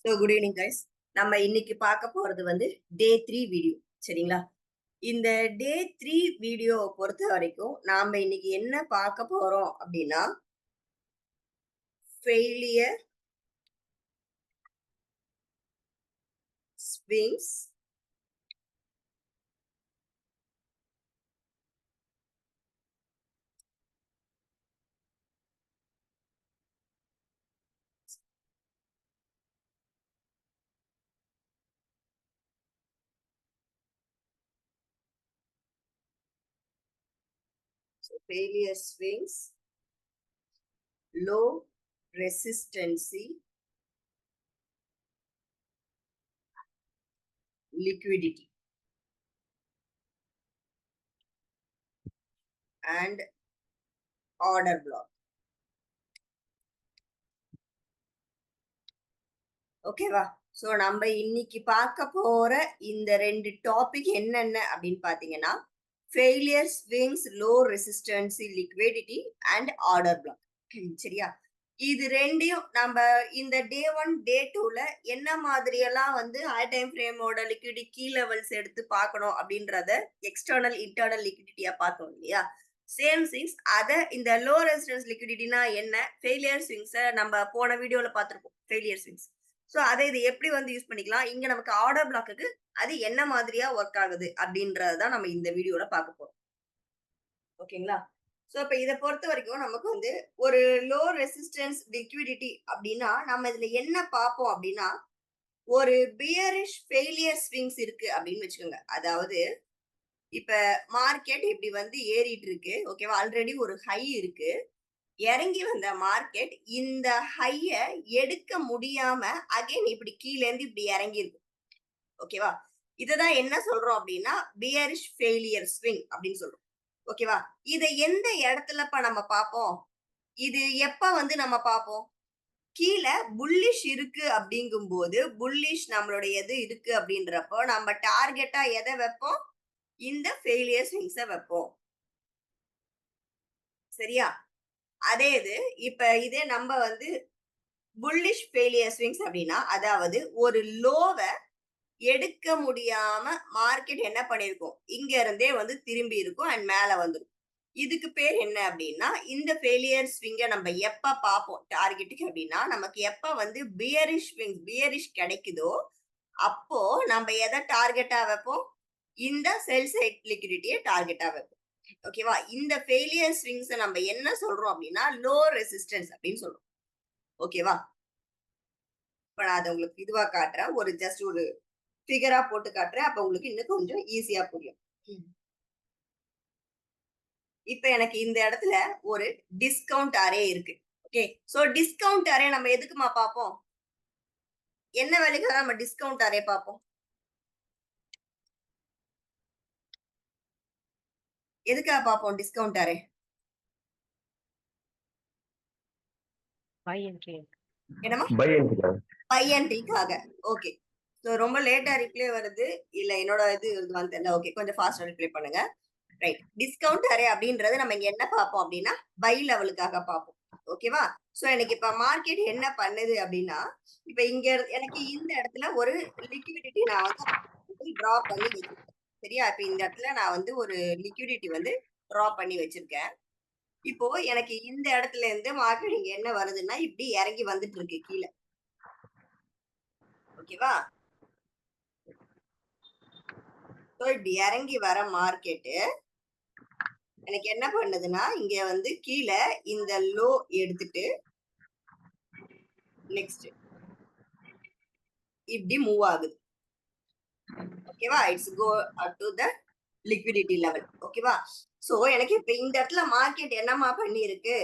So good evening guys. நம்ம இன்னைக்கு பார்க்க போறது வந்து டே 3 வீடியோ. சரிங்களா? இந்த டே 3 வீடியோ பொறுத்த வரைக்கும் நாம இன்னைக்கு என்ன பார்க்க போறோம் அப்படின்னா failure swings failure swings, low resistance liquidity and order block. ஓகேவா? சோ நம்ம இன்னைக்கு பார்க்க போற இந்த ரெண்டு டாபிக் என்னென்ன அப்படின்னு பாத்தீங்கன்னா failure swings, low resistance liquidity and order block. சரியா? இது ரெண்டையும் நம்ம இந்த டே 1 டே 2ல என்ன மாதிரி எல்லாம் வந்து ஹை டைம் ஃப்ரேமோட லிக்விடிட்டி கீ லெவல்ஸ் எடுத்து பார்க்கணும் அப்படின்றத எக்ஸ்டர்னல் இன்டர்னல் லிக்விடிட்டியா பார்த்தோம் இல்லையா? சேம் திங்ஸ் அத இந்த லோ ரெசிஸ்டன்ஸ் லிக்விடிட்டினா என்ன, ஃபெயிலியர் ஸ்விங்ஸை நம்ம போன வீடியோல பார்த்திருப்போம். Failure swings. ஸோ அதை இது எப்படி வந்து யூஸ் பண்ணிக்கலாம், இங்க நமக்கு ஆர்டர் பிளாக்குக்கு அது என்ன மாதிரியா ஒர்க் ஆகுது அப்படின்றதான் நம்ம இந்த வீடியோல பார்க்க போறோம். ஓகேங்களா? ஸோ இப்ப இதை பொறுத்த வரைக்கும் நமக்கு வந்து ஒரு லோ ரெசிஸ்டன்ஸ் லிக்விடிட்டி அப்படின்னா நம்ம இதுல என்ன பார்ப்போம் அப்படின்னா ஒரு பியரிஷ் ஃபெயிலியர் ஸ்விங்ஸ் இருக்கு அப்படின்னு வச்சுக்கோங்க. அதாவது இப்ப மார்க்கெட் இப்படி வந்து ஏறிட்டு இருக்கு. ஓகேவா? ஆல்ரெடி ஒரு ஹை இருக்கு. இறங்கி வந்த மார்க்கெட் இந்த ஹைய எடுக்க முடியாம அகைன் இப்படி கீழே இருந்து இப்படி இறங்கி இருக்கு. ஓகேவா? இததான் என்ன சொல்றோம் அப்படின்னா பியரிஷ் ஃபெயிலியர் ஸ்விங் அப்படின்னு சொல்றோம். ஓகேவா? இதை எந்த இடத்துலப்ப நம்ம பார்ப்போம், இது எப்ப வந்து நம்ம பார்ப்போம், கீழே புல்லிஷ் இருக்கு அப்படிங்கும் போது புல்லிஷ் நம்மளுடைய எது இருக்கு அப்படின்றப்போ நம்ம டார்கெட்டா எதை வைப்போம், இந்த ஃபெயிலியர் ஸ்விங்ஸை வைப்போம். சரியா? அதே இது இப்ப இதே நம்ம வந்து புல்லிஷ் ஃபெயிலியர் ஸ்விங்ஸ் அப்படின்னா அதாவது ஒரு லோவை எடுக்க முடியாம மார்க்கெட் என்ன பண்ணிருக்கும், இங்க இருந்தே வந்து திரும்பி இருக்கும் அண்ட் மேல வந்துடும். இதுக்கு பேர் என்ன அப்படின்னா இந்த ஃபெயிலியர் ஸ்விங்கை நம்ம எப்ப பார்ப்போம் டார்கெட்டுக்கு அப்படின்னா நமக்கு எப்ப வந்து பியரிஷ் ஸ்விங்ஸ் பியரிஷ் கிடைக்குதோ அப்போ நம்ம எதை டார்கெட்டா வைப்போம், இந்த செல் சைட் லிக்விடிட்டியை டார்கெட்டா வைப்போம். ஓகேவா? இந்த ஃபெயிலியர் ஸ்விங்ஸை நம்ம என்ன சொல்றோம் அப்படின்னா லோ ரெசிஸ்டன்ஸ் அப்படின்னு சொல்றோம். ஓகேவா? இப்ப நான் அதை உங்களுக்கு இதுவா காட்டுறேன், ஒரு ஜஸ்ட் ஒரு ஃபிகரா போட்டு காட்டுறேன். அப்ப உங்களுக்கு இன்னும் கொஞ்சம் ஈஸியா புரியும். இப்ப எனக்கு இந்த இடத்துல ஒரு டிஸ்கவுண்ட் அரே இருக்கு. ஓகே, சோ டிஸ்கவுண்ட் அரே நம்ம எதுக்குமா பார்ப்போம், என்ன வேலைக்காக நம்ம டிஸ்கவுண்ட் அரே பார்ப்போம், எதுக்காக பார்ப்போம் டிஸ்கவுண்ட் அரே? என்னமா? பை அண்ட் ட்ரீக்காக. ஓகே, சோ ரொம்ப லேட்டா ரிப்ளை வருது, இல்ல என்னோட இது வந்து தெரியல. ஓகே, கொஞ்சம் ஃபாஸ்டா ரிப்ளை பண்ணுங்க. ரைட், டிஸ்கவுண்ட் அரே அப்படின்றது நம்ம இங்க என்ன பார்ப்போம் அப்படின்னா பை லெவலுக்காக பார்ப்போம். ஓகேவா? சோ எனக்கு இப்ப மார்க்கெட் என்ன பண்ணுது அப்படின்னா இப்ப இங்க எனக்கு இந்த இடத்துல ஒரு லிக்விடிட்டி நான் வந்து டிரா பண்ணி வச்சிருக்கேன். சரியா? இப்ப இந்த இடத்துல நான் வந்து ஒரு லிக்விடிட்டி வந்து டிரா பண்ணி வச்சிருக்கேன். இப்போ எனக்கு இந்த இடத்துல இருந்து மார்க்கெட் இங்க என்ன வருதுன்னா இப்படி இறங்கி வந்துட்டு இருக்கு கீழே. ஓகேவா? சோ இப்படி இறங்கி வர மார்க்கெட்டு எனக்கு என்ன பண்ணுதுன்னா இங்க வந்து கீழே இந்த லோ எடுத்துட்டு நெக்ஸ்ட் இப்படி மூவ் ஆகுது. ஓகேவா? It's go up to the liquidity level. ஓகேவா? சோ எனக்கு இப்ப இந்த இடத்துல மார்க்கெட் என்னமா பண்ணி இருக்கு,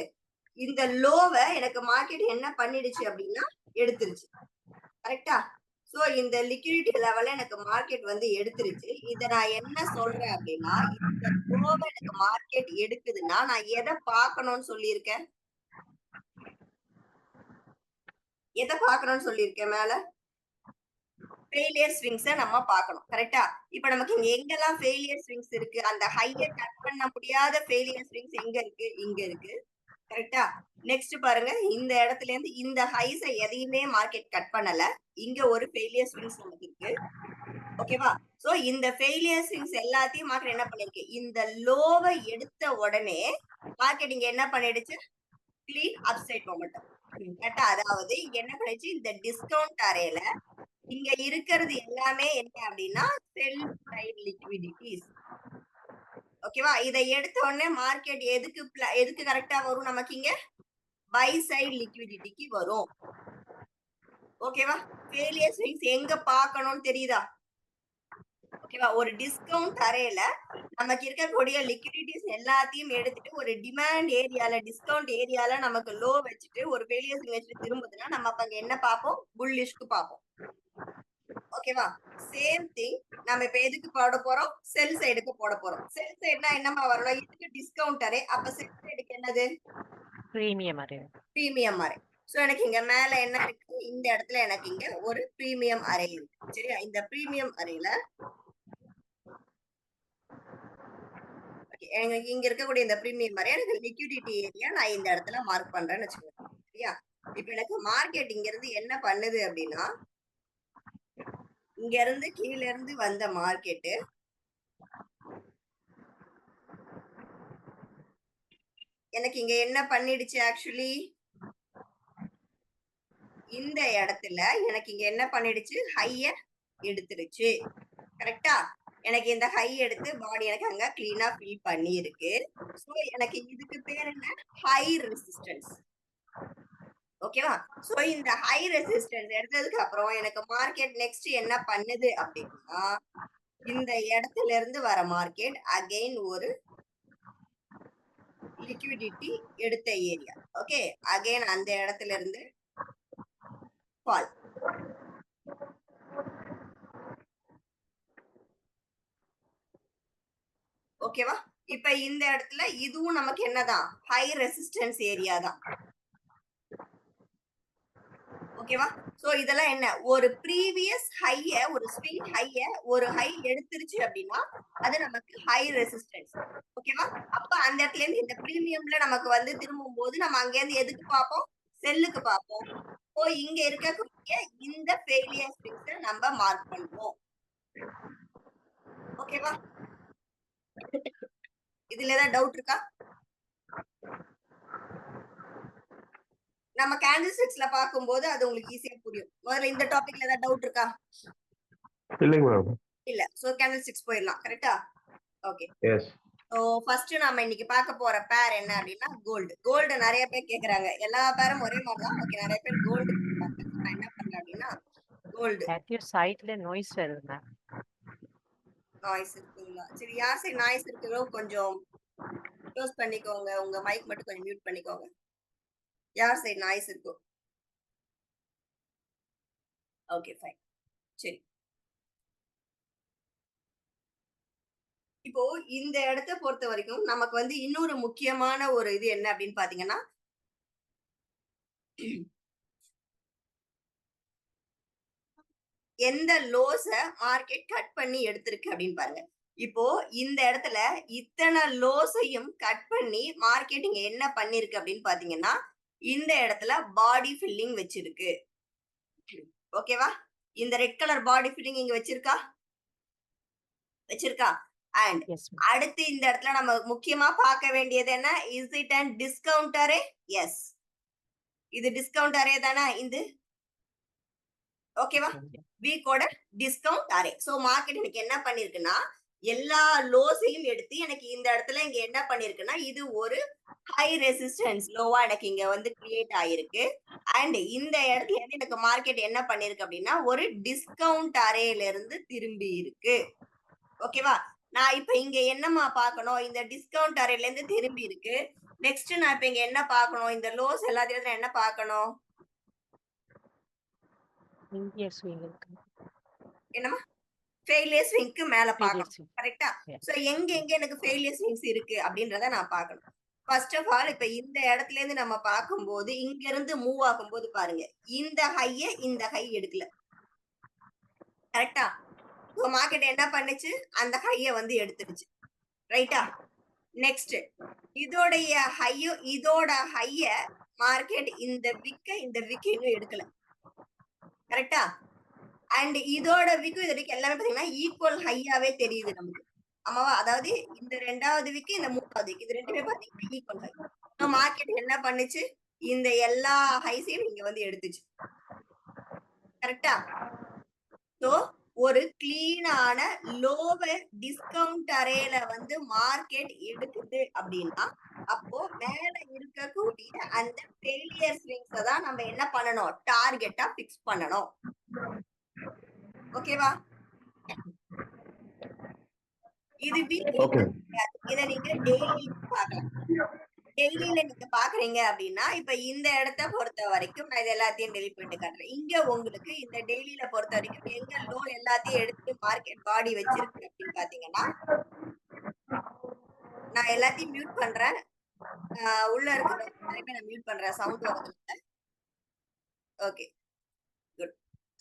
இந்த லோவை எனக்கு மார்க்கெட் என்ன பண்ணிடுச்சு அப்படின்னா எடுத்துருச்சு. கரெக்டா? சோ இந்த லிக்விடிட்டி லெவல எனக்கு மார்க்கெட் வந்து எடுத்துருச்சு. இத நான் என்ன சொல்றேன் அப்படின்னா இந்த லோவை எனக்கு மார்க்கெட் எடுக்குதுன்னா நான் எதை பார்க்கணும்னு சொல்லியிருக்கேன், எதை பார்க்கணும்னு சொல்லியிருக்கேன், மேல ஃபெயிலியர் ஸ்விங்ஸை நம்ம பார்க்கணும். கரெக்டா? இப்ப நமக்கு இங்க எங்கெல்லாம் ஃபெயிலியர் ஸ்விங்ஸ் இருக்கு, அந்த ஹையை கட் பண்ண முடியாத ஃபெயிலியர் ஸ்விங்ஸ் எங்க இருக்கு, இங்க இருக்கு. கரெக்டா? நெக்ஸ்ட் பாருங்க, இந்த இடத்துல இருந்து இந்த ஹைஸ எதையுமே மார்க்கெட் கட் பண்ணல. இங்க ஒரு ஃபெயிலியர் ஸ்விங்ஸ் நமக்கு இருக்கு. ஓகேவா? சோ இந்த ஃபெயிலியர் ஸ்விங்ஸ் எல்லாத்தையும் மார்க்கெட் என்ன பண்ணிருக்கு? இந்த லோவ எடுத்த உடனே மார்க்கெட் இங்க என்ன பண்ணிடுச்சு? Clean upside momentum. கரெக்டா? அதாவது இங்க என்ன பண்ணிடுச்சு? இந்த டிஸ்கவுண்ட் அரேல இங்க இருக்கிறது எல்லாமே என்ன அப்படின்னா செல் சைடு லிக்விடிட்டிஸ். ஓகேவா? இதை எடுத்த உடனே மார்க்கெட் எதுக்கு கரெக்டா வரும் நமக்கு இங்க? பை சைடு லிக்விடிட்டிக்கு வரும். ஓகேவா? ஃபெயிலியர் ஸ்விங்ஸ் எங்க பார்க்கணும்னு தெரியுதா? ஓகேவா? ஒரு டிஸ்கவுண்ட் அரேல நமக்கு இருக்கக்கூடிய லிக்விடிட்டிஸ் எல்லாத்தையும் எடுத்துட்டு ஒரு டிமாண்ட் ஏரியால டிஸ்கவுண்ட் ஏரியால நமக்கு லோ வச்சுட்டு ஒரு ஃபெயிலியர் ஸ்விங் வச்சுட்டு திரும்புதுன்னா நம்ம அப்ப அங்க என்ன பார்ப்போம்? புல்லிஷ்க்கு பார்ப்போம். ஓகேவா? சேம் திங் நம்ம இப்ப எதுக்கு போட போறோம்? செல் சைடுக்கு போட போறோம். செல் சைடுனா என்னமா வரணும்? இதுக்கு டிஸ்கவுண்ட் அரே. அப்ப செல் சைடுக்கு என்னது? Premium array. Premium array. So எனக்கு இங்க மேல என்ன இருக்கு? இந்த இடத்துல எனக்கு இங்க ஒரு பிரீமியம் அரே இருக்கு. சரியா? இந்த பிரீமியம் அரேல எனக்கு இங்க இருக்கக்கூடிய இந்த பிரீமியம் அரே எனக்கு லிக்விடிட்டி ஏரியா நான் இந்த இடத்துல மார்க் பண்றேன்னு வச்சுக்கோங்க. சரியா? இப்ப எனக்கு மார்க்கெட் இங்க இருந்து என்ன பண்ணுது அப்படின்னா இங்க இருந்து கீழ இருந்து வந்த மார்க்கெட் எனக்கு இங்க என்ன பண்ணிடுச்சு? ஆக்சுவலி இந்த இடத்துல எனக்கு இங்க என்ன பண்ணிடுச்சு? ஹைய எடுத்துருச்சு. கரெக்டா? எனக்கு இந்த ஹை எடுத்து பாடி எனக்கு அங்க கிளீனா ஃபில் பண்ணி இருக்கு. சோ எனக்கு இதுக்கு பேர் என்ன? High resistance. ஓகேவா? சோ இந்த ஹை ரெசிஸ்டன்ஸ் எடுத்ததுக்கு அப்புறம் எனக்கு மார்க்கெட் நெக்ஸ்ட் என்ன பண்ணுது அப்படின்னா இந்த இடத்துல இருந்து வர மார்க்கெட் அகைன் ஒரு லிக்விடிட்டி எடுத்த ஏரியா. ஓகே, அகைன் அந்த இடத்துல இருந்து ஃபால். ஓகேவா? இப்ப இந்த இடத்துல இதுவும் நமக்கு என்னதான்? ஹை ரெசிஸ்டன்ஸ் ஏரியா தான். ஓகேவா? சோ இதெல்லாம் என்ன? ஒரு ப்ரீவியஸ் ஹைய ஒரு ஸ்விங் ஹைய ஒரு ஹை எடுத்துருச்சு அப்படின்னா அது நமக்கு ஹை ரெசிஸ்டன்ஸ். ஓகேவா? அப்ப அந்த இடத்துல இருந்து இந்த பிரீமியம்ல நமக்கு வந்து திரும்பும் போது நம்ம அங்க இருந்து எதுக்கு பார்ப்போம்? செல்லுக்கு பார்ப்போம். சோ இங்க இருக்கக்கூடிய இந்த ஃபெயிலியர் ஸ்விங்ஸ நம்ம மார்க் பண்ணுவோம். ஓகேவா? இதுல ஏதாவது டவுட் இருக்கா? நம்ம கேண்டில் ஸ்டிக்ஸ்ல பாக்கும்போது அது உங்களுக்கு ஈஸியா புரியும். முதல்ல இந்த டாபிக்ல ஏதாவது டவுட் இருக்கா? இல்லைங்க மேம். இல்ல. சோ கேண்டில் ஸ்டிக்ஸ் போயிடலாம். கரெக்டா? ஓகே. எஸ். சோ ஃபர்ஸ்ட் நாம இன்னைக்கு பார்க்க போற பேர் என்ன அப்படின்னா கோல்டு. கோல்டு நிறைய பேர் கேக்குறாங்க. எல்லா பேரும் ஒரே மாதிரி தான். ஓகே, நிறைய பேர் கோல்டு கேக்குறாங்க. நான் என்ன பண்றேன் அப்படின்னா கோல்டு. ஆக்டிவ் சைட்ல நாய்ஸ் வருது மேம். நாய்ஸ் இருக்குங்களா? சரி, யார் சரி நாய்ஸ் இருக்குதோ கொஞ்சம் க்ளோஸ் பண்ணிக்கோங்க. உங்க மைக் மட்டும் கொஞ்சம் மியூட் பண்ணிக்கோங்க. யார் சைடு நாய்ஸ் இருக்கோ? Okay, fine. சரி. இப்போ இந்த இடத்த பொறுத்த வரைக்கும் நமக்கு வந்து இன்னொரு முக்கியமான ஒரு இது என்ன அப்படின்னு பாத்தீங்கன்னா எந்த லோஸ மார்க்கெட் கட் பண்ணி எடுத்திருக்கு அப்படின்னு பாருங்க. இப்போ இந்த இடத்துல இத்தனை லோஸையும் கட் பண்ணி மார்க்கெட் இங்க என்ன பண்ணிருக்கு அப்படின்னு பாத்தீங்கன்னா இந்த இடத்துல பாடி ஃபில்லிங் வச்சிருக்கு. ஓகேவா? இந்த ரெட் கலர் பாடி ஃபில்லிங் இங்க வச்சிருக்கா? அண்ட் அடுத்து இந்த இடத்துல நம்ம முக்கியமா பார்க்க வேண்டியது என்ன? Is it and discount array? Yes, இது டிஸ்கவுண்ட் அரே தானே இது? ஓகேவா? வீக்கோட டிஸ்கவுண்ட் அரே. சோ மார்க்கெட் எனக்கு என்ன பண்ணிருக்குன்னா எல்லா லோஸையும் எடுத்து எனக்கு இந்த இடத்துல இங்க என்ன பண்ணிருக்குன்னா இது ஒரு ஹை ரெசிஸ்டன்ஸ் லோவா எனக்கு இங்க வந்து கிரியேட் ஆயிருக்கு. அண்ட் இந்த இடத்துல இருந்து எனக்கு மார்க்கெட் என்ன பண்ணிருக்கு அப்படின்னா ஒரு டிஸ்கவுண்ட் அரேல இருந்து திரும்பி இருக்கு. ஓகேவா? நான் இப்ப இங்க என்னமா பார்க்கணும்? இந்த டிஸ்கவுண்ட் அரேல இருந்து திரும்பி இருக்கு. நெக்ஸ்ட் நான் இப்ப இங்க என்ன பார்க்கணும்? இந்த லோஸ் எல்லாத்தையும் என்ன பார்க்கணும்? என்னமா? ஃபெயிலியர் ஸ்விங்க்கு மேல பார்க்கணும். கரெக்டா? சோ எங்க எனக்கு ஃபெயிலியர் ஸ்விங்ஸ் இருக்கு அப்படின்றத நான் பார்க்கணும். ஃபர்ஸ்ட் ஆஃப் ஆல் இப்ப இந்த இடத்துல இருந்து நம்ம பார்க்கும்போது இங்க இருந்து மூவ் ஆகும்போது பாருங்க இந்த ஹைய இந்த ஹை எடுக்கல. கரெக்டா? சோ மார்க்கெட் என்ன பண்ணுச்சு? அந்த ஹைய வந்து எடுத்துடுச்சு. ரைட்டா? நெக்ஸ்ட் இதோட ஹைய மார்க்கெட் இந்த விக்க இன்னும் எடுக்கல. கரெக்டா? அண்ட் இதோட விக்கும் இது வரைக்கும் எல்லாமே பாத்தீங்கன்னா ஈக்குவல் ஹையாவே தெரியுது நமக்கு. ஆமாவா? அதாவது இந்த 2வது விக்கு இந்த 3வது விக்கு இது ரெண்டுமே பாத்தீங்கன்னா ஈக்குவல் ஹை. ஸோ மார்க்கெட் என்ன பண்ணுச்சு? இந்த எல்லா ஹைஸையும் இங்க வந்து எடுத்துச்சு. கரெக்டா? ஸோ ஒரு கிளீனான லோவர் டிஸ்கவுண்ட் அரேல வந்து மார்க்கெட் எடுக்குது அப்படின்னா அப்போ மேல இருக்கக்கூடிய அந்த ஃபெயிலியர் ஸ்விங்ஸை தான் நம்ம என்ன பண்ணணும்? டார்கெட்டா பிக்ஸ் பண்ணணும். ஓகேவா? இது வீக்லி Okay. இத நீங்க டெய்லி பார்க்கலாம். டெய்லியில நீங்க பாக்குறீங்க அப்படின்னா இப்ப இந்த இடத்த பொறுத்த வரைக்கும் நான் இது எல்லாத்தையும் டெலிட் பண்ணிட்டு காட்டுறேன். இங்க உங்களுக்கு இந்த டெய்லியில பொறுத்த வரைக்கும் எங்க லோ எல்லாத்தையும் எடுத்து மார்க்கெட் பாடி வச்சிருக்கு அப்படின்னு பாத்தீங்கன்னா நான் எல்லாத்தையும் மியூட் பண்றேன். உள்ள இருக்கிற எல்லாரையுமே நான் மியூட் பண்றேன். சவுண்ட் வரது இல்ல. Okay good.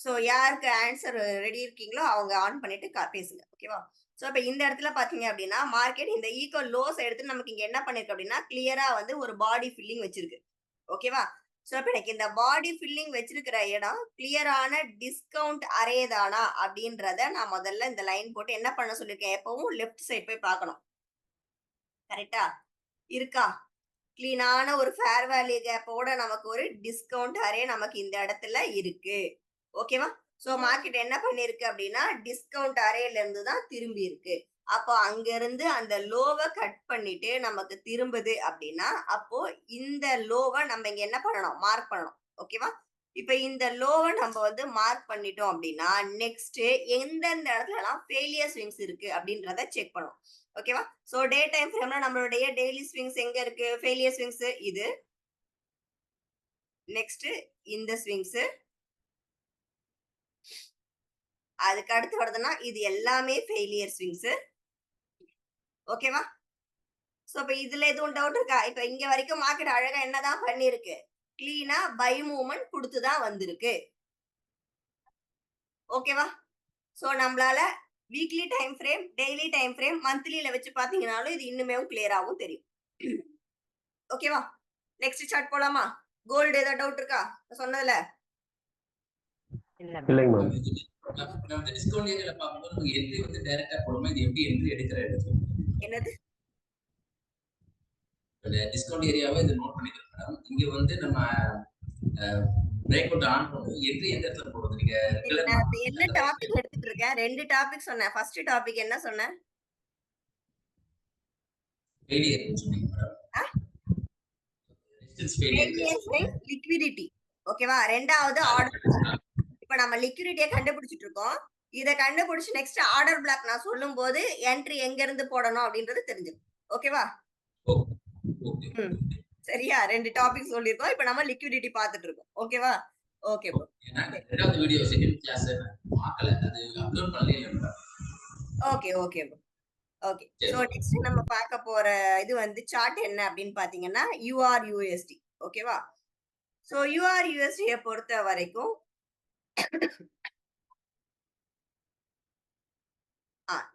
ஸோ யாருக்கு ஆன்சர் ரெடி இருக்கீங்களோ அவங்க ஆன் பண்ணிட்டு பேசுங்க. ஓகேவா? ஸோ இப்போ இந்த இடத்துல பாத்தீங்க அப்படின்னா மார்க்கெட் இந்த ஈக்குவல் லோஸ் எடுத்து நமக்கு இங்க என்ன பண்ணிருக்கு அப்படின்னா கிளியரா வந்து ஒரு பாடி ஃபில்லிங் வச்சிருக்கு. ஓகேவா? ஸோ இப்போ எனக்கு இந்த பாடி ஃபில்லிங் வச்சிருக்கிற இடம் கிளியரான டிஸ்கவுண்ட் அரே தானா அப்படின்றத நான் முதல்ல இந்த லைன் போட்டு என்ன பண்ண சொல்லியிருக்கேன்? எப்பவும் லெஃப்ட் சைட் போய் பார்க்கணும். கரெக்டா? இருக்கா? கிளீனான ஒரு ஃபேர் வேல்யூ கேப்போட நமக்கு ஒரு டிஸ்கவுண்ட் அரே நமக்கு இந்த இடத்துல இருக்கு. ஓகேவா? சோ மார்க்கெட் என்ன பண்ணிருக்கு அப்படின்னா டிஸ்கவுண்ட் அரேல இருந்து தான் திரும்பி இருக்கு. அப்போ அங்க இருந்து அந்த லோவை கட் பண்ணிட்டு நமக்கு திரும்புது அப்படின்னா அப்போ இந்த லோவை நம்ம இங்க என்ன பண்ணணும்? மார்க் பண்ணணும். ஓகேவா? இப்ப இந்த லோவை நம்ம வந்து மார்க் பண்ணிட்டோம் அப்படின்னா நெக்ஸ்ட் எந்தெந்த இடத்துல எல்லாம் ஃபெயிலியர் ஸ்விங்ஸ் இருக்கு அப்படின்றத செக் பண்ணணும். ஓகேவா? சோ டே டைம் ஃப்ரேம்ல நம்மளுடைய டெய்லி ஸ்விங்ஸ் எங்க இருக்கு? ஃபெயிலியர் ஸ்விங்ஸ் இது. நெக்ஸ்ட் இந்த ஸ்விங்ஸ். அதுக்கு அடுத்து வருதுன்னா இது எல்லாமே ஃபெயிலியர் ஸ்விங்ஸ். ஓகேவா? சோ இப்ப இதுல எதுவும் டவுட் இருக்கா? இப்ப இங்க வரைக்கும் மார்க்கெட் அழகா என்னதான் பண்ணிருக்கு? கிளீனா பை மூவ்மெண்ட் கொடுத்துதான் வந்திருக்கு. ஓகேவா? சோ நம்மளால weekly time frame, daily time frame, மந்த்லில வச்சு பாத்தீங்கன்னாலும் இது இன்னுமே கிளியராகவும் தெரியும். ஓகேவா? நெக்ஸ்ட் சார்ட் போலாமா? கோல்டு ஏதாவது டவுட் இருக்கா சொன்னதுல? இல்லைங்க மேம். நம்ம டிஸ்கவுண்ட் ஏரியால பாக்கும்போது நமக்கு என்ட்ரி வந்து டைரக்டா போடுமா? இது எப்படி என்ட்ரி எடுக்கிற இடத்துல? என்னது? டிஸ்கவுண்ட் ஏரியாவை இது நோட் பண்ணிக்கிறேன் மேடம். இங்க வந்து நம்ம பிரேக் அவுட் ஆன் பண்ணும் என்ட்ரி எந்த இடத்துல போடுறது? நீங்க என்ன டாபிக் எடுத்துட்டு இருக்கேன்? 2 டாபிக் சொன்னேன். ஃபர்ஸ்ட் டாபிக் என்ன சொன்னேன்? ஃபெயிலியர் சொன்னீங்க மேடம். லிக்விடிட்டி. ஓகேவா? ரெண்டாவது ஆர்டர். இப்ப நம்ம லிக்விடிட்டியை கண்டுபிடிச்சிட்டு இருக்கோம். இத கண்டுபிடிச்சு நெக்ஸ்ட் ஆர்டர் பிளாக் நான் சொல்லும் போது என்ட்ரி எங்க இருந்து போடணும் அப்படின்றது தெரிஞ்சிடும். ஓகேவா? சரியா? 2 டாபிக் சொல்லிருக்கோம். இப்ப நம்ம லிக்விடிட்டி பார்த்துட்டு இருக்கோம். ஓகேவா? Okay bro. ரெண்டாவது வீடியோ செகண்ட் கிளாஸ் பார்க்கல, அது அப்லோட் பண்ணல madam. Okay okay bro. Okay. So next நம்ம பார்க்க போற இது வந்து சார்ட் என்ன அப்படின்னு பாத்தீங்கன்னா URUSD. ஓகேவா? சோ URUSD பொறுத்த வரைக்கும்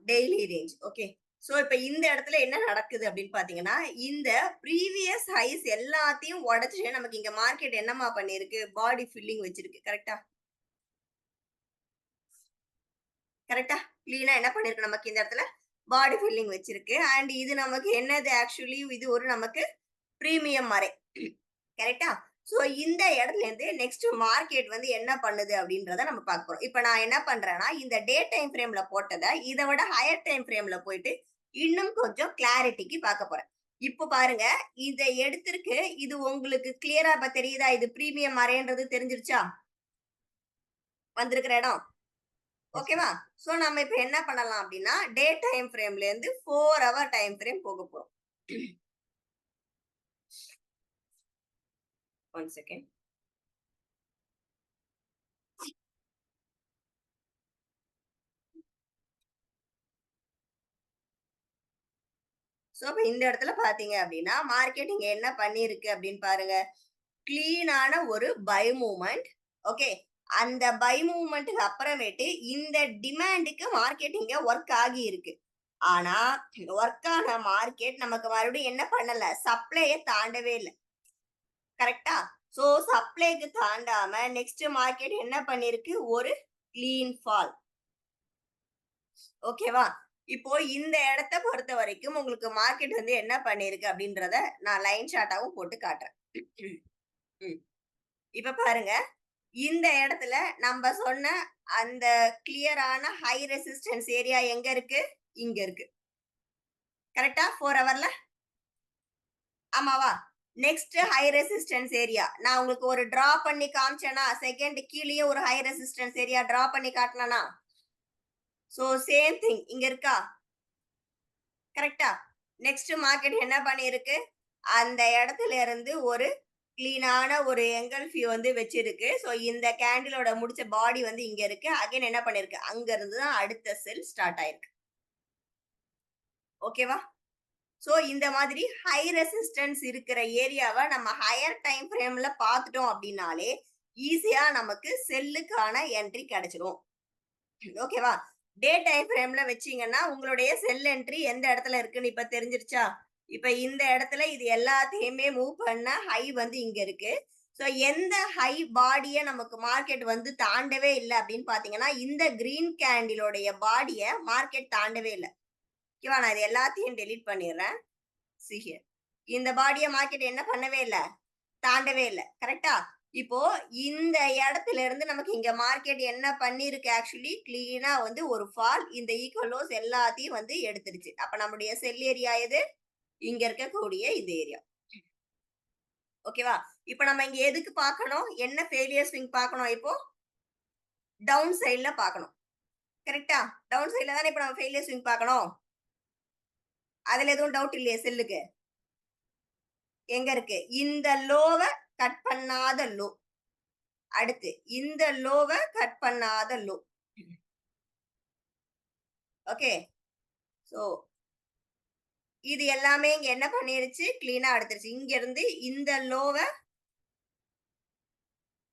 டெய்லி ரேஞ்ச். ஓகே. சோ இப்ப இந்த இடத்துல என்ன நடக்குது அப்படின்னு பாத்தீங்கன்னா இந்த ப்ரீவியஸ் ஹைஸ் எல்லாத்தையும் உடைச்சு நமக்கு இங்க மார்க்கெட் என்னமா பண்ணிருக்கு? பாடி ஃபில்லிங் வச்சிருக்கு. கரெக்டா? கரெக்டா? கிளீனா என்ன பண்ணிருக்கு? நமக்கு இந்த இடத்துல பாடி ஃபில்லிங் வச்சிருக்கு. அண்ட் இது நமக்கு என்னது? ஆக்சுவலி இது ஒரு நமக்கு பிரீமியம் அரே. கரெக்டா? சோ இந்த இடத்துல இருந்து நெக்ஸ்ட் மார்க்கெட் வந்து என்ன பண்ணுது அப்படின்றத நம்ம பார்க்க போறோம். இப்ப நான் என்ன பண்றேன்னா இந்த டே டைம் ஃப்ரேம்ல போட்டதை இதை விட ஹையர் டைம் ஃப்ரேம்ல போயிட்டு இன்னும் கொஞ்சம் கிளாரிட்டிக்கு பார்க்க போறேன். இப்போ பாருங்க இதை எடுத்திருக்கு. இது உங்களுக்கு கிளியரா இப்ப தெரியுதா? இது பிரீமியம் அரேன்றது தெரிஞ்சிருச்சா? வந்திருக்கிற இடம். ஓகேவா? சோ நம்ம இப்ப என்ன பண்ணலாம் அப்படின்னா டே டைம் ஃப்ரேம்ல இருந்து 4 hour டைம் ஃப்ரேம் போக போறோம். 1 second. சோ இப்ப இந்த இடத்துல பாத்தீங்க அப்படின்னா மார்க்கெட் இங்க என்ன பண்ணிருக்கு அப்படின்னு பாருங்க. கிளீனான ஒரு பை மூவ்மெண்ட். ஓகே. அந்த பை மூவ்மெண்ட்டுக்கு அப்புறமேட்டு இந்த டிமாண்டுக்கு மார்க்கெட் இங்க ஒர்க் ஆகி இருக்கு. ஆனா ஒர்க் ஆன மார்க்கெட் நமக்கு மறுபடியும் என்ன பண்ணல, சப்ளையை தாண்டவே இல்லை. கரெக்டா? சோ சப்ளைக்கு தாண்டாம நெக்ஸ்ட் மார்க்கெட் என்ன பண்ணிருக்கு, ஒரு கிளீன் ஃபால். ஓகேவா? இப்போ இந்த இடத்த பொறுத்த வரைக்கும் உங்களுக்கு மார்க்கெட் வந்து என்ன பண்ணிருக்கு அப்படின்றத நான் லைன் சார்ட்டாவும் போட்டு காட்டுறேன். இப்ப பாருங்க, இந்த இடத்துல நம்ம சொன்ன அந்த கிளியரான ஹை ரெசிஸ்டன்ஸ் ஏரியா எங்க இருக்கு, இங்க இருக்கு. கரெக்டா? 4 ஹவர்ல ஆமாவா? நெக்ஸ்ட் ஹை ரெசிஸ்டன்ஸ் ஏரியா நான் உங்களுக்கு ஒரு டிரா பண்ணி காமிச்சேனா, செகண்ட் கீழே ஒரு ஹை ரெசிஸ்டன்ஸ் ஏரியா டிரா பண்ணி காட்டினா, சோ சேம் திங் இங்க இருக்கா? கரெக்டா? நெக்ஸ்ட் மார்க்கெட் என்ன பண்ணிருக்கு, அந்த இடத்துல இருந்து ஒரு கிளீனான ஒரு எங்கல்ஃபி வந்து வச்சிருக்கு. சோ இந்த கேண்டிலோட முடிச்ச பாடி வந்து இங்க இருக்கு. அகைன் என்ன பண்ணிருக்கு, அங்க இருந்து தான் அடுத்த செல் ஸ்டார்ட் ஆயிருக்கு. ஓகேவா? சோ இந்த மாதிரி ஹை ரெசிஸ்டன்ஸ் இருக்கிற ஏரியாவை நம்ம ஹையர் டைம் ஃப்ரேம்ல பார்த்துட்டோம் அப்படின்னாலே ஈஸியா நமக்கு செல்லுக்கான என்ட்ரி கிடைச்சிடும். ஓகேவா? டே டைம் ஃப்ரேம்ல வச்சீங்கன்னா உங்களுடைய செல் என்ட்ரி எந்த இடத்துல இருக்குன்னு இப்ப தெரிஞ்சிருச்சா? இப்ப இந்த இடத்துல இது எல்லாத்தையுமே மூவ் பண்ண ஹை வந்து இங்க இருக்கு. சோ எந்த ஹை பாடிய நமக்கு மார்க்கெட் வந்து தாண்டவே இல்லை அப்படின்னு பாத்தீங்கன்னா, இந்த கிரீன் கேண்டிலோடைய பாடிய மார்க்கெட் தாண்டவே இல்லை. ஓகேவா? நான் இது எல்லாத்தையும் டெலீட் பண்ணிடுறேன். See here. இந்த பாடிய மார்க்கெட் என்ன பண்ணவே இல்லை, தாண்டவே இல்லை. கரெக்டா? இப்போ இந்த இடத்துல இருந்து நமக்கு இங்க மார்க்கெட் என்ன பண்ணிருக்கு, ஆக்சுவலி கிளீனா வந்து ஒரு ஃபால், இந்த ஈக்குவலோஸ் எல்லாத்தையும் வந்து எடுத்துருச்சு. அப்ப நம்முடைய செல் ஏரியா எது, இங்க இருக்கக்கூடிய இந்த ஏரியா. ஓகேவா? இப்ப நம்ம இங்க எதுக்கு பார்க்கணும், என்ன ஃபெயிலியர் ஸ்விங் பார்க்கணும், இப்போ டவுன் சைட்ல பார்க்கணும். கரெக்டா? டவுன் சைட்ல தானே இப்ப நம்ம ஃபெயிலியர் ஸ்விங் பார்க்கணும். அதுல எதுவும் டவுட் இல்லையே செல்லுக்கு? எங்க இருக்கு, இந்த லோவை கட் பண்ணாத லோ, அடுத்து இந்த லோவை கட் பண்ணாத லோ. ஓகே, சோ இது எல்லாமே இங்க என்ன பண்ணிருச்சு, கிளீனா எடுத்துருச்சு. இங்க இருந்து இந்த லோவை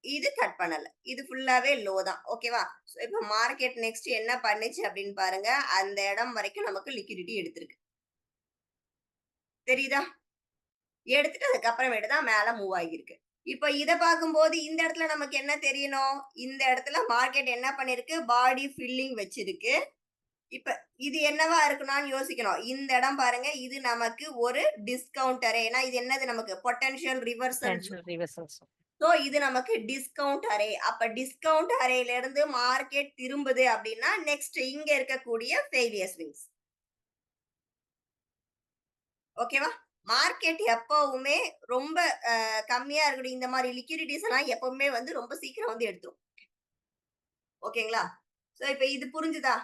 இது கட் பண்ணல, இது ஃபுல்லாவே லோ தான். ஓகேவா? சோ இப்போ மார்க்கெட் நெக்ஸ்ட் என்ன பண்ணுச்சு அப்படின்னு பாருங்க, அந்த இடம் வரைக்கும் நமக்கு லிக்விடிட்டி எடுத்திருக்கு. தெரியுதா? எடுத்துட்டு அதுக்கப்புறமேட்டு தான் மேல மூவ் ஆகியிருக்கு. இப்ப இத பார்க்கும்போது இந்த இடத்துல நமக்கு என்ன தெரியணும், இந்த இடத்துல மார்க்கெட் என்ன பண்ணிருக்கு, பாடி ஃபில்லிங் வச்சிருக்கு. இப்ப இது என்னவா இருக்கணும்னு யோசிக்கணும். இந்த இடம் பாருங்க, இது நமக்கு ஒரு டிஸ்கவுண்டர். ஏன்னா இது என்னது, நமக்கு பொட்டன்ஷியல் ரிவர்சல். சோ இது நமக்கு டிஸ்கவுண்ட் அரே. அப்ப டிஸ்கவுண்ட் அரேல இருந்து மார்க்கெட் திரும்புது அப்படின்னா நெக்ஸ்ட் இங்க இருக்கக்கூடிய ஃபெயிலியர் ஸ்விங்ஸ். ஓகேவா? மார்க்கெட் எப்பவுமே ரொம்ப கம்மியா இருக்கக்கூடிய இந்த மாதிரி லிக்விடிட்டிஸ் எல்லாம் எப்பவுமே வந்து ரொம்ப சீக்கிரம் வந்து எடுத்துரும். ஓகேங்களா? சோ இப்ப இது புரிஞ்சுதா?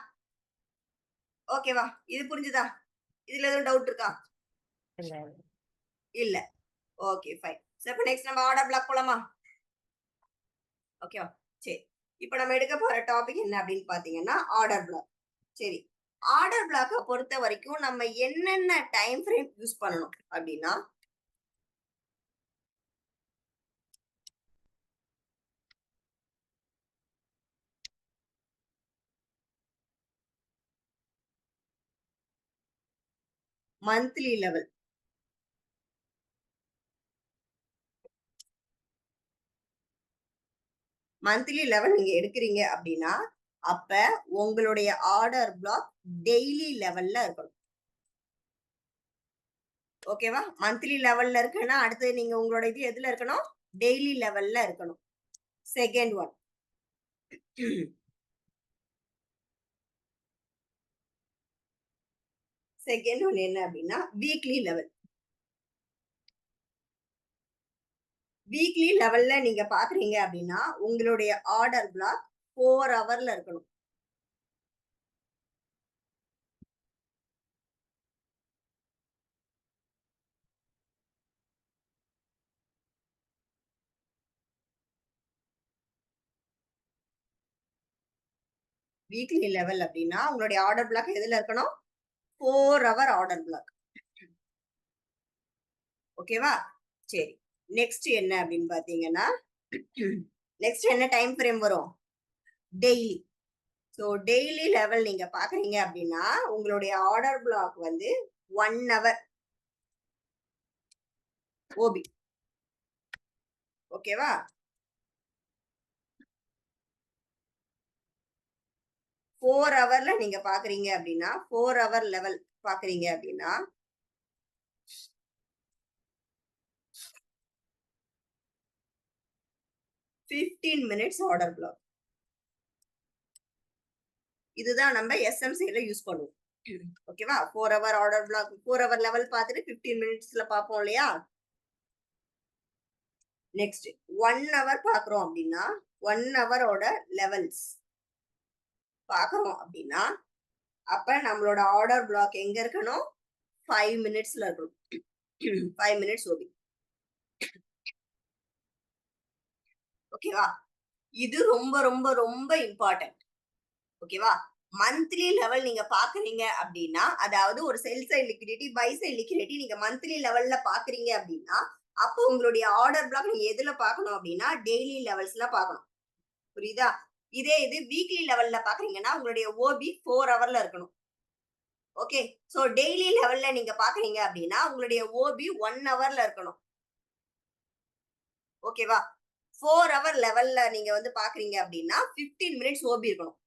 ஓகேவா? இது புரிஞ்சுதா? இதுல எதுவும் டவுட் இருக்கா? இல்ல. Okay fine. சோ இப்ப நெக்ஸ்ட் நம்ம ஆர்டர் பிளாக் போலாமா? ஓகேவா? சரி, இப்ப நம்ம எடுக்க போற டாபிக் என்ன அப்படின்னு பாத்தீங்கன்னா ஆர்டர் பிளாக். சரி, ஆர்டர் பிளாக்க பொறுத்த வரைக்கும் நம்ம என்னென்ன டைம் ஃப்ரேம் யூஸ் பண்ணணும் அப்படின்னா, மந்த்லி லெவல், மந்த்லி லெவல் நீங்க எடுக்கிறீங்க அப்படின்னா அப்ப உங்களுடைய ஆர்டர் பிளாக் டெய்லி லெவல்ல இருக்கணும். ஓகேவா? மந்த்லி லெவல்ல இருக்குன்னா அடுத்து நீங்க உங்களோட இது எதுல இருக்கணும், டெய்லி லெவல்ல இருக்கணும். செகண்ட் ஒன், செகண்ட் ஒன் என்ன அப்படின்னா வீக்லி லெவல். வீக்லி லெவல்ல நீங்க பாக்குறீங்க அப்படின்னா உங்களுடைய ஆர்டர் பிளாக் 4 ஹவர்ல இருக்கணும். வீக்லி லெவல் அப்படின்னா உங்களுடைய ஆர்டர் பிளாக் எதுல இருக்கணும், 4 ஹவர் ஆர்டர் பிளாக். ஓகேவா? சரி, நெக்ஸ்ட் என்ன அப்படின்னு பாத்தீங்கன்னா, நெக்ஸ்ட் என்ன டைம் ஃப்ரேம் வரும், டெய்லி. ஸோ டெய்லி லெவல் நீங்க பாக்குறீங்க அப்படின்னா உங்களுடைய ஆர்டர் பிளாக் வந்து 1 hour ஓபி. ஓகேவா? ஃபோர் ஹவர்ல நீங்க பாக்குறீங்க அப்படின்னா 4 hour லெவல் பாக்குறீங்க அப்படின்னா 15 minutes ஆர்டர் பிளாக். இதுதான் நம்ம எஸ்எம்சில யூஸ் பண்ணுவோம். ஓகேவா? 4 hour order black 4 hour level பார்த்துட்டு 15 minutesல பார்ப்போம் இல்லையா? நெக்ஸ்ட் 1 hour பாக்குறோம் அப்படின்னா 1 hour-ஓட லெவல்ஸ் பாக்குறோம் அப்படின்னா அப்ப நம்மளோட ஆர்டர் பிளாக் எங்க இருக்கணும்? 5 minutesல இருக்கணும். 5 minutes ஓபி. ஓகேவா? இது ரொம்ப ரொம்ப ரொம்ப இம்பார்ட்டன்ட். ஓகேவா? மந்த்லி லெவல் நீங்க பாக்குறீங்க அப்படின்னா அதாவது ஒரு sell side liquidity buy side liquidity நீங்க மந்த்லி லெவல்ல பாக்குறீங்க அப்படின்னா அப்போ உங்களுடைய ஆர்டர் பிளாக் நீங்க எதுல பார்க்கணும் அப்படின்னா டெய்லி லெவல்ஸ்ல பார்க்கணும். புரியுதா? இதே இது வீக்லி லெவல்ல பாக்குறீங்கன்னா உங்களுடைய ஓபி 4 hourல இருக்கணும். ஓகே, சோ டெய்லி லெவல்ல நீங்க பாக்குறீங்க அப்படின்னா உங்களுடைய ஓபி 1 hourல இருக்கணும். ஓகேவா? 4 hour லெவல்ல நீங்க வந்து பாக்குறீங்க அப்படின்னா 15 minutes ஓபி இருக்கணும்.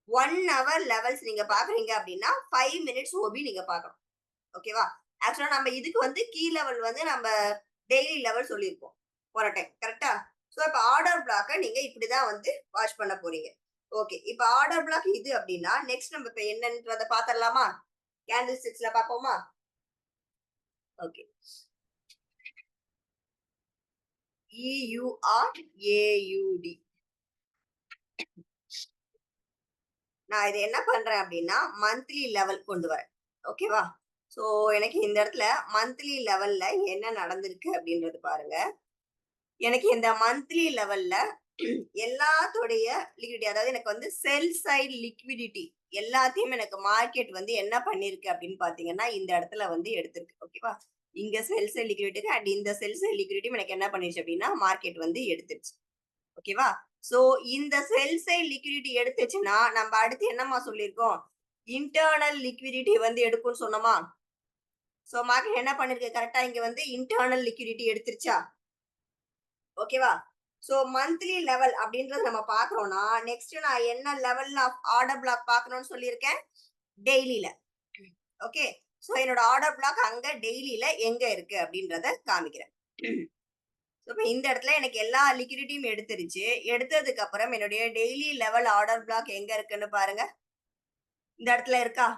1 hour லெவல்ஸ் நீங்க பாக்குறீங்க அப்படின்னா 5 minutes ஓபி நீங்க பார்க்கணும். ஓகேவா? ஆக்சுவலா நம்ம இதுக்கு வந்து கீ லெவல் வந்து நம்ம டெய்லி லெவல் சொல்லியிருப்போம் போன டைம். கரெக்டா? சோ இப்ப ஆர்டர் பிளாக்க நீங்க இப்படிதான் வந்து வாட்ச் பண்ண போறீங்க. ஓகே, இப்ப ஆர்டர் பிளாக் இது அப்படின்னா நெக்ஸ்ட் நம்ம இப்ப என்னன்றத பாத்திரலாமா? கேண்டில் ஸ்டிக்ஸ்ல பாப்போமா? Okay, EURAUD. நான் இது என்ன பண்றேன் அப்படின்னா மந்த்லி லெவல் கொண்டு வரேன். ஓகேவா? சோ எனக்கு இந்த இடத்துல மந்த்லி லெவல்ல என்ன நடந்திருக்கு அப்படின்றது பாருங்க. எனக்கு இந்த மந்த்லி லெவல்ல எல்லாத்தோடைய லிக்விடிட்டி அதாவது எனக்கு வந்து செல் சைடு லிக்விடிட்டி எல்லாத்தையும் எனக்கு மார்க்கெட் வந்து என்ன பண்ணிருக்கு அப்படின்னு பாத்தீங்கன்னா இந்த இடத்துல வந்து எடுத்திருக்கு. ஓகேவா? இங்க செல் சைடு லிக்விடிட்டி அண்ட் இந்த செல் சைடு லிக்விடிட்டி எனக்கு என்ன பண்ணிருச்சு அப்படின்னா மார்க்கெட் வந்து எடுத்துருச்சு. ஓகேவா? சோ இந்த செல் சைடு லிக்விடிட்டி எடுத்துச்சுன்னா நம்ம அடுத்து என்னமா சொல்லியிருக்கோம்? இன்டர்னல் லிக்விடிட்டி வந்து எடுக்கும்னு சொன்னோமா? சோ மார்க்கெட் என்ன பண்ணிருக்கு? கரெக்டா இங்க வந்து இன்டர்னல் லிக்விடிட்டி எடுத்துருச்சா? ஓகேவா? சோ மந்த்லி லெவல் அப்படின்றது நம்ம பாக்குறோம்னா நெக்ஸ்ட் நான் என்ன லெவல்ல ஆர்டர் பிளாக் பார்க்கணும்னு சொல்லியிருக்கேன்? டெய்லில. ஓகே, சோ என்னோட ஆர்டர் பிளாக் அங்க டெய்லில எங்க இருக்கு அப்படின்றத காமிக்கிறேன். இப்ப இந்த இடத்துல எனக்கு எல்லா லிக்விடிட்டியும் எடுத்துருச்சு. எடுத்ததுக்கு அப்புறம் என்னுடைய டெய்லி லெவல் ஆர்டர் பிளாக் எங்க இருக்குன்னு பாருங்க. இந்த இடத்துல இருக்கா?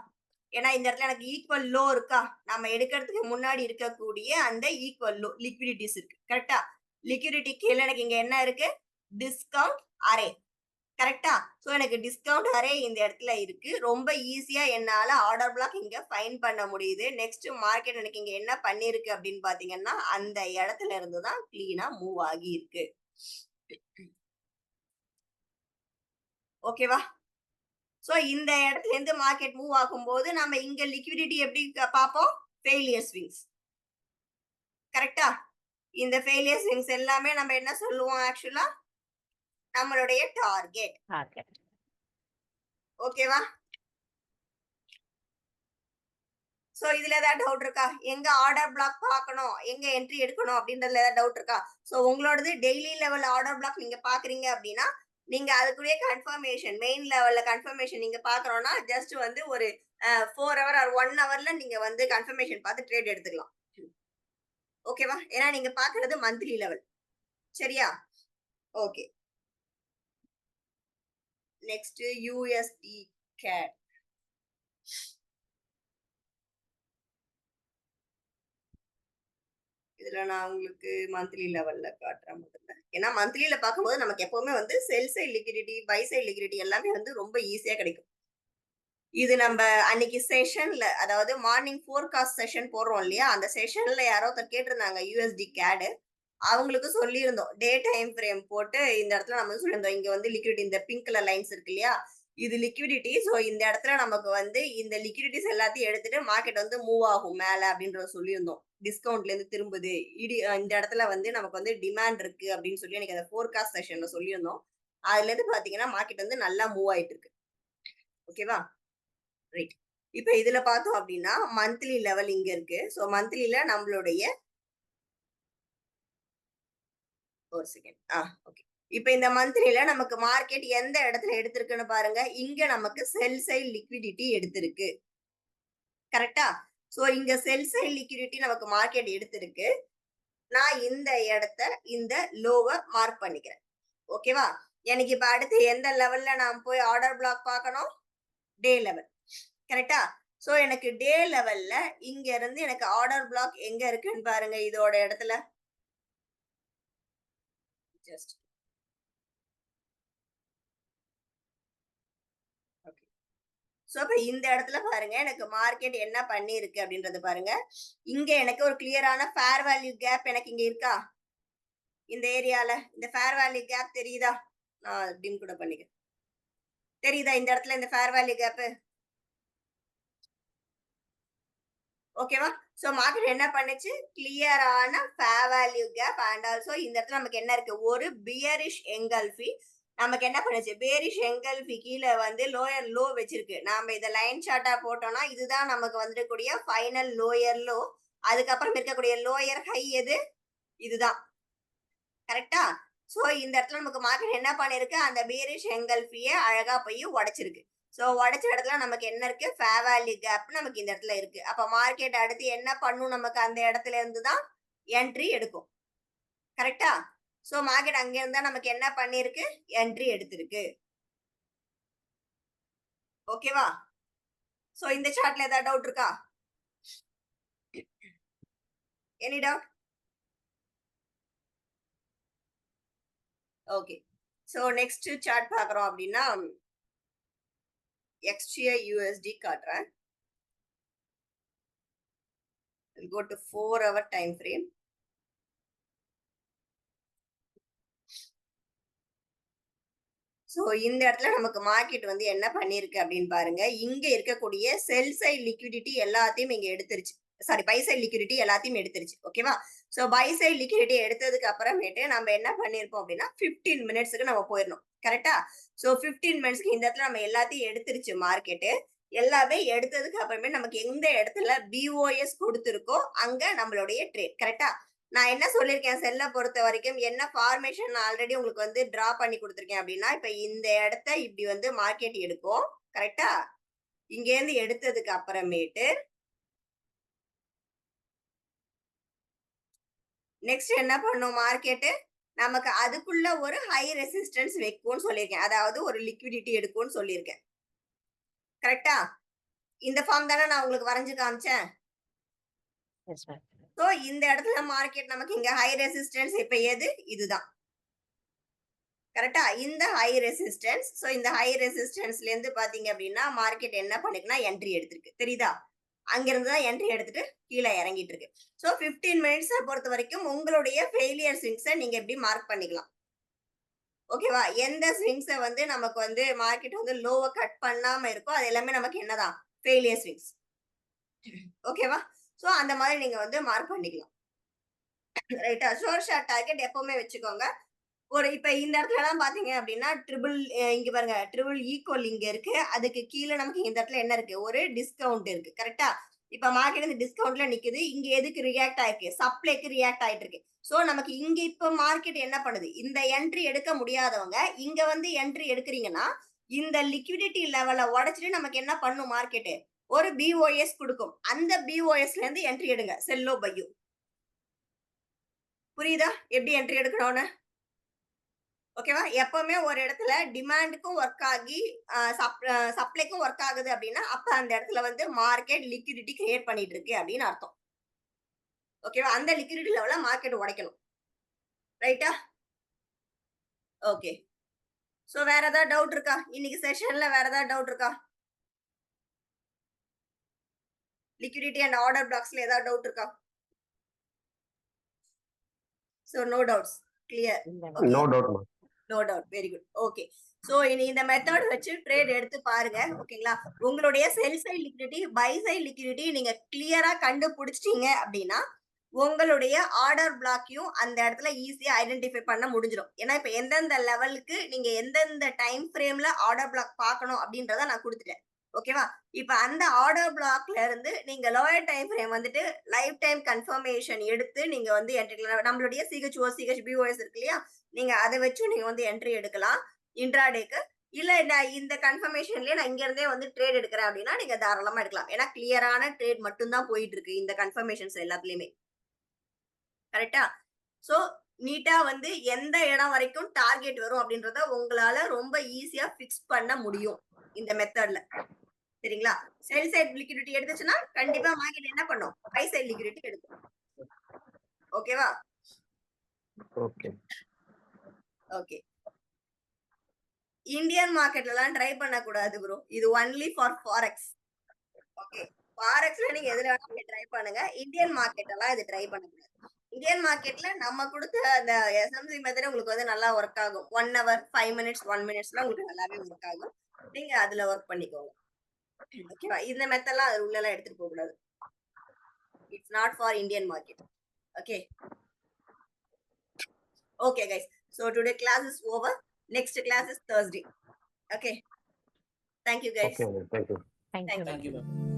ஏன்னா இந்த இடத்துல எனக்கு ஈக்குவல் லோ இருக்கா? நம்ம எடுக்கிறதுக்கு முன்னாடி இருக்கக்கூடிய அந்த ஈக்குவல் லோ லிக்விடிட்டிஸ் இருக்கு. கரெக்டா? லிக்விடிட்டி கீழே எனக்கு இங்க என்ன இருக்கு? Discount array. கரெக்டா? சோ எனக்கு டிஸ்கவுண்ட் அரே இந்த இடத்துல இருக்கு. ரொம்ப ஈஸியா என்னால ஆர்டர் பிளாக் இங்க ஃபைண்ட் பண்ண முடியுது. நெக்ஸ்ட் மார்க்கெட் எனக்கு இங்க என்ன பண்ணிருக்கு அப்படின்னு பாத்தீங்கன்னா அந்த இடத்துல இருந்து தான் கிளீனா மூவ் ஆகி இருக்கு. ஓகேவா? சோ இந்த இடத்துல இருந்து மார்க்கெட் மூவ் ஆகும்போது நம்ம இங்க லிக்விடிட்டி எப்படி பார்ப்போம்? Failure swings. கரெக்டா? இந்த ஃபெயிலியர் ஸ்விங்ஸ் எல்லாமே நம்ம என்ன சொல்லுவோம்? ஆக்சுவலா நம்மளுடைய டார்கெட். ஓகேவா? சோ இதுல ஏதாவது டவுட் இருக்கா? எங்க ஆர்டர் பிளாக் பார்க்கணும், எங்க என்ட்ரி எடுக்கணும் அப்படின்றதுல ஏதாவது டவுட் இருக்கா? சோ உங்களோடது டெய்லி லெவல் ஆர்டர் பிளாக் நீங்க பாக்குறீங்க அப்படின்னா நீங்க அதுக்குரிய கன்ஃபர்மேஷன் மெயின் லெவல்ல கன்ஃபர்மேஷன் நீங்க பாக்குறோம்னா ஜஸ்ட் வந்து ஒரு 4 hour ஆர் 1 hourல நீங்க வந்து கன்ஃபர்மேஷன் பார்த்து ட்ரேட் எடுத்துக்கலாம். ஓகேவா? ஏன்னா நீங்க பாக்குறது மந்த்லி லெவல். சரியா? Okay, next USD CAD. இதுல நான் உங்களுக்கு மந்த்லி லெவல்ல காட்டுறேன் முதல்ல. ஏன்னா மந்த்லில பார்க்கும்போது நமக்கு எப்பவுமே வந்து sell side liquidity buy side liquidity எல்லாமே வந்து ரொம்ப ஈஸியா கிடைக்கும். இது நம்ம அன்னைக்கு செஷன்ல அதாவது மார்னிங் ஃபோர்காஸ்ட் செஷன் போடுறோம் இல்லையா? அந்த செஷன்ல யாரோ ஒருத்தர் கேட்டிருந்தாங்க USD CAD. அவங்களுக்கு சொல்லியிருந்தோம் டே டைம் ஃப்ரேம் போட்டு இந்த இடத்துல நம்ம சொல்லியிருந்தோம் இங்க வந்து லிக்விடிட்டி இந்த பிங்க் கலர் லைன்ஸ் இருக்கு இல்லையா? இது லிக்விடிட்டி. சோ இந்த இடத்துல நமக்கு வந்து இந்த லிக்விடிட்டிஸ் எல்லாத்தையும் எடுத்துட்டு மார்க்கெட் வந்து மூவ் ஆகும் மேல அப்படின்றத சொல்லியிருந்தோம். டிஸ்கவுண்ட்ல இருந்து திரும்புது இந்த இடத்துல வந்து நமக்கு வந்து டிமாண்ட் இருக்கு அப்படின்னு சொல்லி எனக்கு அந்த ஃபோர்காஸ்ட் செஷன்ல சொல்லியிருந்தோம். அதுல இருந்து பாத்தீங்கன்னா மார்க்கெட் வந்து நல்லா மூவ் ஆயிட்டு இருக்கு. ஓகேவா, ரைட். இப்ப இதுல பார்த்தோம் அப்படின்னா மந்த்லி லெவல் இங்க இருக்கு. சோ மந்த்லில நம்மளுடைய ஒரு செகண்ட் ஓகே. இப்ப இந்த மந்த்லில நமக்கு மார்க்கெட் எந்த இடத்துல எடுத்திருக்குன்னு பாருங்க. இங்க நமக்கு செல் சைட் லிக்விடிட்டி எடுத்திருக்கு. கரெக்டா? சோ இங்க செல் சைட் லிக்விடிட்டி நமக்கு மார்க்கெட் எடுத்திருக்கு. நான் இந்த இடத்த இந்த லோவை மார்க் பண்ணிக்கிறேன். ஓகேவா, எனக்கு இப்ப அடுத்து எந்த லெவல்ல நான் போய் ஆர்டர் பிளாக் பார்க்கணும்? டே லெவல். கரெக்டா? சோ எனக்கு டே லெவல்ல இங்க இருந்து எனக்கு ஆர்டர் பிளாக் எங்க இருக்குன்னு பாருங்க. இதோட இடத்துல ஜஸ்ட் ஓகே. சோ இப்ப இந்த இடத்துல பாருங்க எனக்கு மார்க்கெட் என்ன பண்ணிருக்கு அப்படின்றது பாருங்க. இங்க எனக்கு ஒரு கிளியரான ஃபேர் வேல்யூ கேப் எனக்கு இங்க இருக்கா? இந்த ஏரியால இந்த ஃபேர் வேல்யூ கேப் தெரியுதா? நான் டிம் கூட பண்ணிக்கிறேன். தெரியுதா இந்த இடத்துல இந்த ஃபேர் வேல்யூ கேப்? ஓகேவா, சோ மார்க்கெட் என்ன பண்ணுச்சு? கிளியரான fair value gap and also இந்த இடத்துல நமக்கு என்ன இருக்கு? ஒரு பியரிஷ் எங்கல்ஃபி நமக்கு என்ன பண்ணுச்சு? பேரிஷ் எங்கல்ஃபி கீழே வந்து லோயர் லோ வச்சிருக்கு. நாம இதை லைன் சார்ட்டா போட்டோம்னா இதுதான் நமக்கு வந்துடக்கூடிய ஃபைனல் லோயர் லோ. அதுக்கப்புறம் இருக்கக்கூடிய லோயர் ஹை எது? இதுதான். கரெக்டா? சோ இந்த இடத்துல நமக்கு மார்க்கெட் என்ன பண்ணிருக்கு? அந்த பேரிஷ் எங்கல்ஃபிய அழகா போய் உடைச்சிருக்கு. சோ உடைச்ச இடத்துல நமக்கு என்ன இருக்கு? ஃபேர் வேல்யூ கேப் நமக்கு இந்த இடத்துல இருக்கு. அப்ப மார்க்கெட் அடுத்து என்ன பண்ணும்? நமக்கு அந்த இடத்துல இருந்து தான் என்ட்ரி எடுக்கும். கரெக்டா? சோ மார்க்கெட் அங்க இருந்தா நமக்கு என்ன பண்ணிருக்கு? என்ட்ரி எடுத்திருக்கு. ஓகேவா, சோ இந்த சார்ட்ல ஏதாவது டவுட் இருக்கா? Any doubt? Okay. So next chart பாக்குறோம் அப்படின்னா XGI USD காட்டுறேன். We'll go to 4-hour time frame. So இந்த இடத்துல நமக்கு மார்க்கெட் வந்து என்ன பண்ணிருக்கு அப்படின்னு பாருங்க. இங்க இருக்கக்கூடிய செல் சைட் லிக்விடிட்டி எல்லாத்தையும் இங்க எடுத்துருச்சு. சாரி, பை சைட் லிக்விடிட்டி எல்லாத்தையும் எடுத்துருச்சு. ஓகேவா, சோ பை சைட் லிக்விடிட்டி எடுத்ததுக்கு அப்புறமேட்டு நம்ம என்ன பண்ணிருப்போம் அப்படின்னா 15 மினிட்ஸ்க்கு நம்ம போயிடணும். கரெக்டா? சோ 15 மினிட்ஸ்க்கு இந்த இடத்துல நம்ம எல்லாத்தையும் எடுத்துருச்சு மார்க்கெட். எல்லாமே எடுத்ததுக்கு அப்புறமே நமக்கு எந்த இடத்துல பிஓஎஸ் கொடுத்துருக்கோ அங்க நம்மளுடைய ட்ரேட். கரெக்டா? நான் என்ன சொல்லியிருக்கேன்? செல்ல பொறுத்த வரைக்கும் என்ன ஃபார்மேஷன் ஆல்ரெடி உங்களுக்கு வந்து டிரா பண்ணி கொடுத்துருக்கேன் அப்படின்னா, இப்ப இந்த இடத்த இப்படி வந்து மார்க்கெட் எடுக்கும். கரெக்டா? இங்க இருந்து எடுத்ததுக்கு அப்புறமேட்டு நெக்ஸ்ட் என்ன பண்ணும் மார்க்கெட்? நமக்கு அதுக்குள்ள ஒரு ஹை ரெசிஸ்டன்ஸ் வைக்கும்னு சொல்லியிருக்கேன். அதாவது ஒரு லிக்விடிட்டி எடுக்கும்னு சொல்லியிருக்கேன். கரெக்டா? இந்த ஃபார்ம் தானே நான் உங்களுக்கு வரைஞ்சு காமிச்சேன். Yes ma'am. சோ இந்த இடத்துல மார்க்கெட் நமக்கு இங்க ஹை ரெசிஸ்டன்ஸ் இப்ப எது? இதுதான். கரெக்டா? இந்த ஹை ரெசிஸ்டன்ஸ். சோ இந்த ஹை ரெசிஸ்டன்ஸ்ல இருந்து பாத்தீங்க அப்படின்னா மார்க்கெட் என்ன பண்ணிருக்குன்னா என்ட்ரி எடுத்திருக்கு. தெரியுதா? அங்கிருந்து தான் என்ட்ரி எடுத்துட்டு கீழே இறங்கிட்டு இருக்கு. சோ 15 மினிட்ஸை பொறுத்த வரைக்கும் உங்களுடைய ஃபெயிலியர் ஸ்விங்ஸை நீங்க எப்படி மார்க் பண்ணிக்கலாம்? ஓகேவா, எந்த ஸ்விங்ஸை வந்து நமக்கு வந்து மார்க்கெட் வந்து லோவை கட் பண்ணாம இருக்கோ அது எல்லாமே நமக்கு என்னதான்? Failure swings. ஓகேவா, சோ அந்த மாதிரி நீங்க வந்து மார்க் பண்ணிக்கலாம். ரைட்டா? ஷோர் ஷார்ட் டார்கெட் எப்பவுமே வச்சுக்கோங்க. ஒரு இப்ப இந்த இடத்துல எல்லாம் பாத்தீங்க அப்படின்னா ட்ரிபிள் இங்க பாருங்க, ட்ரிபிள் ஈக்குவல் இங்க இருக்கு. அதுக்கு கீழே நமக்கு இந்த இடத்துல என்ன இருக்கு? ஒரு டிஸ்கவுண்ட் இருக்கு. கரெக்டா? இப்ப மார்க்கெட் இந்த டிஸ்கவுண்ட்ல நிக்குது. இங்க எதுக்கு ரியாக்ட் ஆயிருக்கு? சப்ளைக்கு ரியாக்ட் ஆயிட்டு இருக்கு. சோ நமக்கு இங்க இப்ப மார்க்கெட் என்ன பண்ணுது? இந்த என்ட்ரி எடுக்க முடியாதவங்க இங்க வந்து என்ட்ரி எடுக்கிறீங்கன்னா இந்த லிக்விடிட்டி லெவலை உடைச்சிட்டு நமக்கு என்ன பண்ணும் மார்க்கெட்? ஒரு பிஓஎஸ் கொடுக்கும். அந்த பிஓஎஸ்ல இருந்து என்ட்ரி எடுங்க. செல்லோ பையோ. புரியுதா எப்படி என்ட்ரி எடுக்கணும்னு? ஓகேவா, எப்பவுமே ஒரு இடத்துல டிமாண்டுக்கும் ஒர்க் ஆகி சப்ளைக்கும் ஒர்க் ஆகுது அப்படின்னா அப்ப அந்த இடத்துல வந்து மார்க்கெட் லிக்விடிட்டி கிரியேட் பண்ணிட்டு இருக்கு அப்படின்னு அர்த்தம். ஓகேவா, அந்த லிக்விடிட்டி லெவல மார்க்கெட் உடைக்கணும். ரைட்டா? ஓகே. சோ வேற ஏதாவது டவுட் இருக்கா? இன்னைக்கு செஷன்ல வேற ஏதாவது டவுட் இருக்கா? லிக்விடிட்டி அண்ட் ஆர்டர் பிளாக்ஸ்ல ஏதாவது டவுட் இருக்கா? So no doubts. Clear? No doubt, ma'am. No doubt. Very good. Okay. So இனி இந்த மெத்தட் வச்சு ட்ரேட் எடுத்து பாருங்க. ஓகேங்களா, உங்களுடைய sell side liquidity buy side liquidity நீங்க கிளியரா கண்டுபிடிச்சிட்டீங்க அப்படின்னா உங்களுடைய ஆர்டர் பிளாக்கையும் அந்த இடத்துல ஈஸியா ஐடென்டிஃபை பண்ண முடிஞ்சிடும். ஏன்னா இப்ப எந்தெந்த லெவலுக்கு நீங்க எந்தெந்த டைம் ஃப்ரேம்ல ஆர்டர் பிளாக் பார்க்கணும் அப்படின்றத நான் கொடுத்துட்டேன். ஓகேவா? இப்ப அந்த ஆர்டர் பிளாக்ல இருந்து நீங்க லோயர் டைம் ஃப்ரேம் வந்துட்டு லைஃப் டைம் கன்ஃபர்மேஷன் எடுத்து நீங்க வந்து என்ட்ரி நம்மளுடைய சிஹெச்ஓ சிஹெச்பிஓஎஸ் இருக்கு இல்லையா, நீங்க அதை வச்சு நீங்க வந்து என்ட்ரி எடுக்கலாம் இன்ட்ராடேக்கு. இல்ல நான் இந்த கன்ஃபர்மேஷன்லயே நான் இங்க இருந்தே வந்து ட்ரேட் எடுக்கிறேன் அப்படின்னா நீங்க தாராளமா எடுக்கலாம். ஏன்னா கிளியரான ட்ரேட் மட்டும் தான் போயிட்டு இருக்கு இந்த கன்ஃபர்மேஷன்ஸ் எல்லாத்துலயுமே. கரெக்டா? சோ நீட்டா வந்து எந்த இடம் வரைக்கும் டார்கெட் வரும் அப்படின்றத உங்களால ரொம்ப ஈஸியா ஃபிக்ஸ் பண்ண முடியும் இந்த மெத்தட்ல. சரிங்களா? செல் சைட் லிக்விடிட்டி எடுத்துச்சுன்னா கண்டிப்பா மார்க்கெட் என்ன பண்ணும்? பை சைட் லிக்விடிட்டி எடுக்கும். ஓகேவா? ஓகே. ஓகே. இந்தியன் மார்க்கெட்ல எல்லாம் ட்ரை பண்ண கூடாது ப்ரோ. இது ஒன்லி ஃபார் ஃபாரெக்ஸ். ஓகே. ஃபாரெக்ஸ்ல நீங்க எதுல வேணாலும் ட்ரை பண்ணுங்க. இந்தியன் மார்க்கெட் எல்லாம் இது ட்ரை பண்ண கூடாது. இந்தியன் மார்க்கெட்ல நம்ம கொடுத்த அந்த எஸ்எம்சி மெத்தட் உங்களுக்கு வந்து நல்லா ஒர்க் ஆகும். 1 hour 5 minutes 1 minutesல உங்களுக்கு நல்லாவே ஒர்க் ஆகும். நீங்க அதுல ஒர்க் பண்ணிக்கோங்க. ஓகேவா? இந்த மெத்தட்லாம் அது உள்ள எல்லாம் எடுத்துட்டு போக கூடாது. It's not for Indian market. Okay. Okay guys. So today class is over. Next class is Thursday. Okay. Thank you guys. Okay, thank you. Thank you. Thank you, ma'am.